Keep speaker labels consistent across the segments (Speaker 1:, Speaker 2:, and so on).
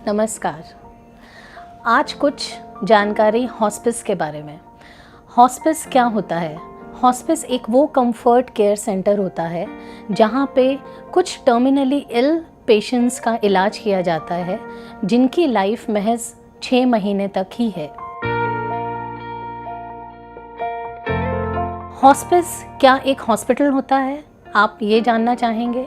Speaker 1: नमस्कार। आज कुछ जानकारी हॉस्पिस के बारे में। हॉस्पिस क्या होता है? हॉस्पिस एक वो कंफर्ट केयर सेंटर होता है जहाँ पे कुछ टर्मिनली इल पेशेंट्स का इलाज किया जाता है जिनकी लाइफ महज 6 महीने तक ही है। हॉस्पिस क्या एक हॉस्पिटल होता है? आप ये जानना चाहेंगे?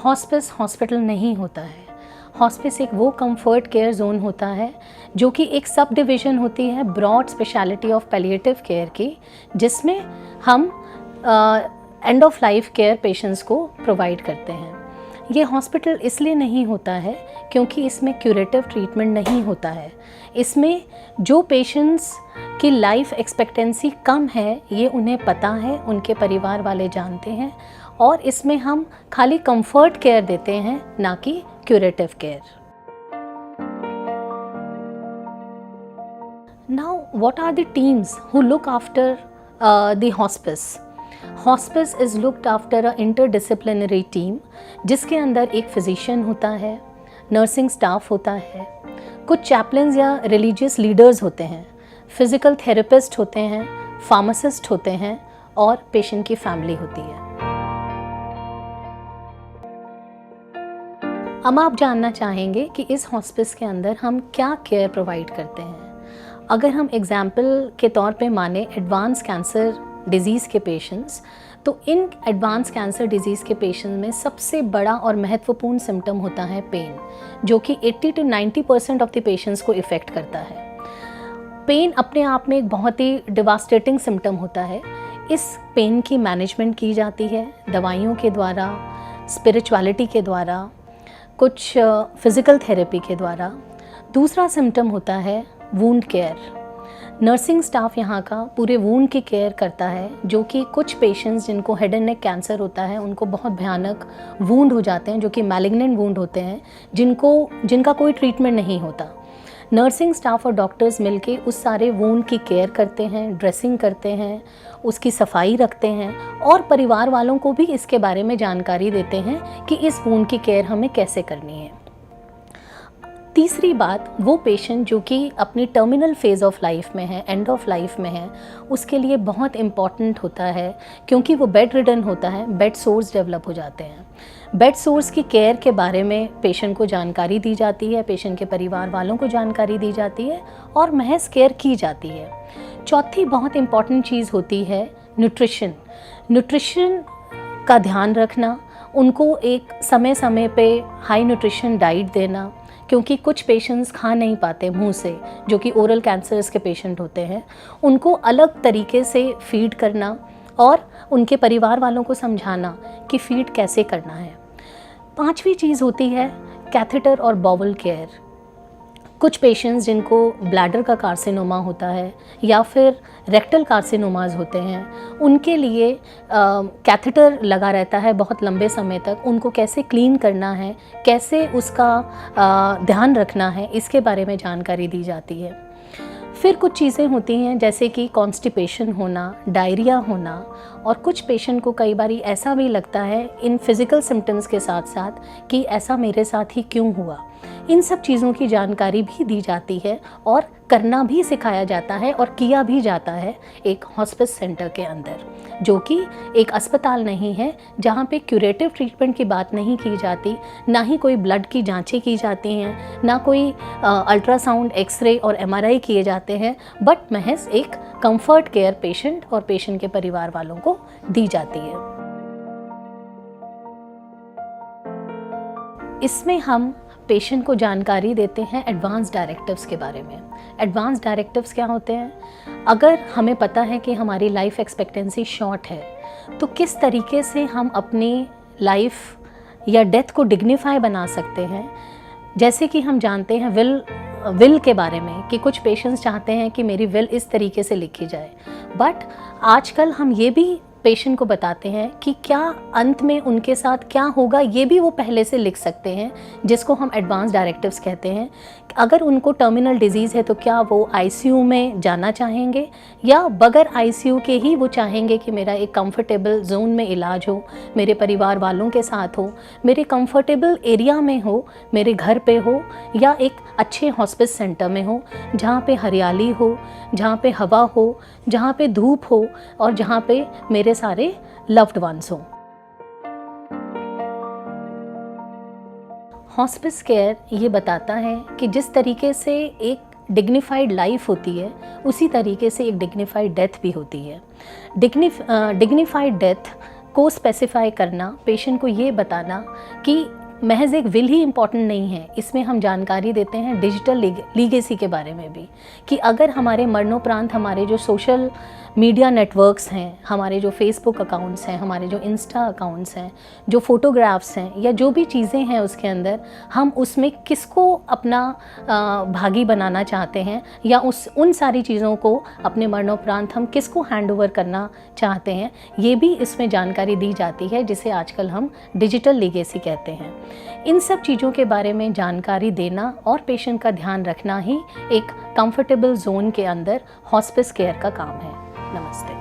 Speaker 1: हॉस्पिस हॉस्पिटल नहीं होता है। हॉस्पिस एक वो कंफर्ट केयर जोन होता है जो कि एक सब डिवीज़न होती है broad speciality of palliative care की, जिसमें हम end of life care patients को प्रोवाइड करते हैं। ये हॉस्पिटल इसलिए नहीं होता है क्योंकि इसमें क्यूरेटिव ट्रीटमेंट नहीं होता है। इसमें जो पेशेंट्स की लाइफ एक्सपेक्टेंसी कम है ये उन्हें पता है, उनके परिवार वाले जानते हैं, और इसमें हम खाली कंफर्ट केयर देते हैं, ना कि curative care. Now, what are the teams who look after the hospice? Hospice is looked after a interdisciplinary team, जिसके अंदर एक फिजिशियन होता है, नर्सिंग स्टाफ होता है, कुछ चैपलन्स या रिलीजियस लीडर्स होते हैं, फिजिकल थेरेपिस्ट होते हैं, फार्मासिस्ट होते हैं और पेशेंट की फैमिली होती है। अब आप जानना चाहेंगे कि इस हॉस्पिस के अंदर हम क्या केयर प्रोवाइड करते हैं। अगर हम एग्जाम्पल के तौर पे माने एडवांस कैंसर डिजीज़ के पेशेंट्स, तो इन एडवांस कैंसर डिजीज़ के पेशेंट्स में सबसे बड़ा और महत्वपूर्ण सिम्टम होता है पेन, जो कि 80 to 90% ऑफ द पेशेंट्स को इफ़ेक्ट करता है। पेन अपने आप में एक बहुत ही डिवास्टेटिंग सिम्टम होता है। इस पेन की मैनेजमेंट की जाती है दवाइयों के द्वारा, स्पिरिचुअलिटी के द्वारा, कुछ फिज़िकल थेरेपी के द्वारा। दूसरा सिम्टम होता है वूंड केयर। नर्सिंग स्टाफ यहाँ का पूरे वूंड की केयर करता है, जो कि कुछ पेशेंट्स जिनको हेड एंड नेक कैंसर होता है उनको बहुत भयानक वूंड हो जाते हैं, जो कि मैलिग्नेंट वूंड होते हैं, जिनका कोई ट्रीटमेंट नहीं होता। नर्सिंग स्टाफ और डॉक्टर्स मिलके उस सारे वूंड की केयर करते हैं, ड्रेसिंग करते हैं, उसकी सफाई रखते हैं और परिवार वालों को भी इसके बारे में जानकारी देते हैं कि इस वूंड की केयर हमें कैसे करनी है। तीसरी बात, वो पेशेंट जो कि अपनी टर्मिनल फेज़ ऑफ लाइफ में है, एंड ऑफ लाइफ में है, उसके लिए बहुत इम्पॉर्टेंट होता है क्योंकि वो बेड रिडन होता है, बेड सोर्स डेवलप हो जाते हैं। बेड सोर्स की केयर के बारे में पेशेंट को जानकारी दी जाती है, पेशेंट के परिवार वालों को जानकारी दी जाती है और महज केयर की जाती है। चौथी बहुत इम्पॉर्टेंट चीज़ होती है न्यूट्रिशन। न्यूट्रिशन का ध्यान रखना, उनको एक समय समय पे हाई न्यूट्रिशन डाइट देना, क्योंकि कुछ पेशेंट्स खा नहीं पाते मुंह से, जो कि ओरल कैंसर्स के पेशेंट होते हैं, उनको अलग तरीके से फीड करना और उनके परिवार वालों को समझाना कि फीड कैसे करना है। पांचवी चीज़ होती है कैथेटर और बॉवल केयर। कुछ पेशेंट्स जिनको ब्लैडर का कार्सिनोमा होता है या फिर रेक्टल कार्सिनोमाज होते हैं, उनके लिए कैथेटर लगा रहता है बहुत लंबे समय तक। उनको कैसे क्लीन करना है, कैसे उसका ध्यान रखना है, इसके बारे में जानकारी दी जाती है। फिर कुछ चीज़ें होती हैं जैसे कि कॉन्स्टिपेशन होना, डायरिया होना, और कुछ पेशेंट को कई बार ऐसा भी लगता है इन फिज़िकल सिम्टम्स के साथ साथ कि ऐसा मेरे साथ ही क्यों हुआ। इन सब चीज़ों की जानकारी भी दी जाती है और करना भी सिखाया जाता है और किया भी जाता है एक हॉस्पिस सेंटर के अंदर, जो कि एक अस्पताल नहीं है, जहाँ पे क्यूरेटिव ट्रीटमेंट की बात नहीं की जाती, ना ही कोई ब्लड की जांचें की जाती हैं, ना कोई अल्ट्रासाउंड, एक्सरे और MRI किए जाते हैं, बट महज एक कंफर्ट केयर पेशेंट और पेशेंट के परिवार वालों को दी जाती है। इसमें हम पेशेंट को जानकारी देते हैं एडवांस डायरेक्टिव्स के बारे में। एडवांस डायरेक्टिव्स क्या होते हैं? अगर हमें पता है कि हमारी लाइफ एक्सपेक्टेंसी शॉर्ट है, तो किस तरीके से हम अपनी लाइफ या डेथ को डिग्निफाई बना सकते हैं। जैसे कि हम जानते हैं विल के बारे में कि कुछ पेशेंट्स चाहते हैं कि मेरी विल इस तरीके से लिखी जाए, बट आजकल हम ये भी पेशेंट को बताते हैं कि क्या अंत में उनके साथ क्या होगा, ये भी वो पहले से लिख सकते हैं, जिसको हम एडवांस डायरेक्टिव्स कहते हैं। अगर उनको टर्मिनल डिजीज़ है तो क्या वो आईसीयू में जाना चाहेंगे या बगैर आईसीयू के ही वो चाहेंगे कि मेरा एक कंफर्टेबल जोन में इलाज हो, मेरे परिवार वालों के साथ हो, मेरे कंफर्टेबल एरिया में हो, मेरे घर पे हो, या एक अच्छे हॉस्पिस सेंटर में हो जहाँ पे हरियाली हो, जहाँ पे हवा हो, जहाँ पे धूप हो और जहाँ पे मेरे सारे लव्ड वंस हों। हॉस्पिस केयर ये बताता है कि जिस तरीके से एक डिग्निफाइड लाइफ होती है, उसी तरीके से एक डिग्निफाइड डेथ भी होती है। डिग्निफाइड डेथ को स्पेसिफाई करना, पेशेंट को ये बताना कि महज एक विल ही इम्पॉर्टेंट नहीं है, इसमें हम जानकारी देते हैं डिजिटल लीगेसी के बारे में भी, कि अगर हमारे मरणोपरांत हमारे जो सोशल मीडिया नेटवर्क्स हैं, हमारे जो फेसबुक अकाउंट्स हैं, हमारे जो इंस्टा अकाउंट्स हैं, जो फ़ोटोग्राफ्स हैं या जो भी चीज़ें हैं उसके अंदर, हम उसमें किसको अपना भागी बनाना चाहते हैं या उन सारी चीज़ों को अपने मरणोपरांत हम किसको हैंड ओवर करना चाहते हैं, ये भी इसमें जानकारी दी जाती है, जिसे आजकल हम डिजिटल लीगेसी कहते हैं। इन सब चीज़ों के बारे में जानकारी देना और पेशेंट का ध्यान रखना ही एक कंफर्टेबल जोन के अंदर हॉस्पिस केयर का काम है। नमस्ते।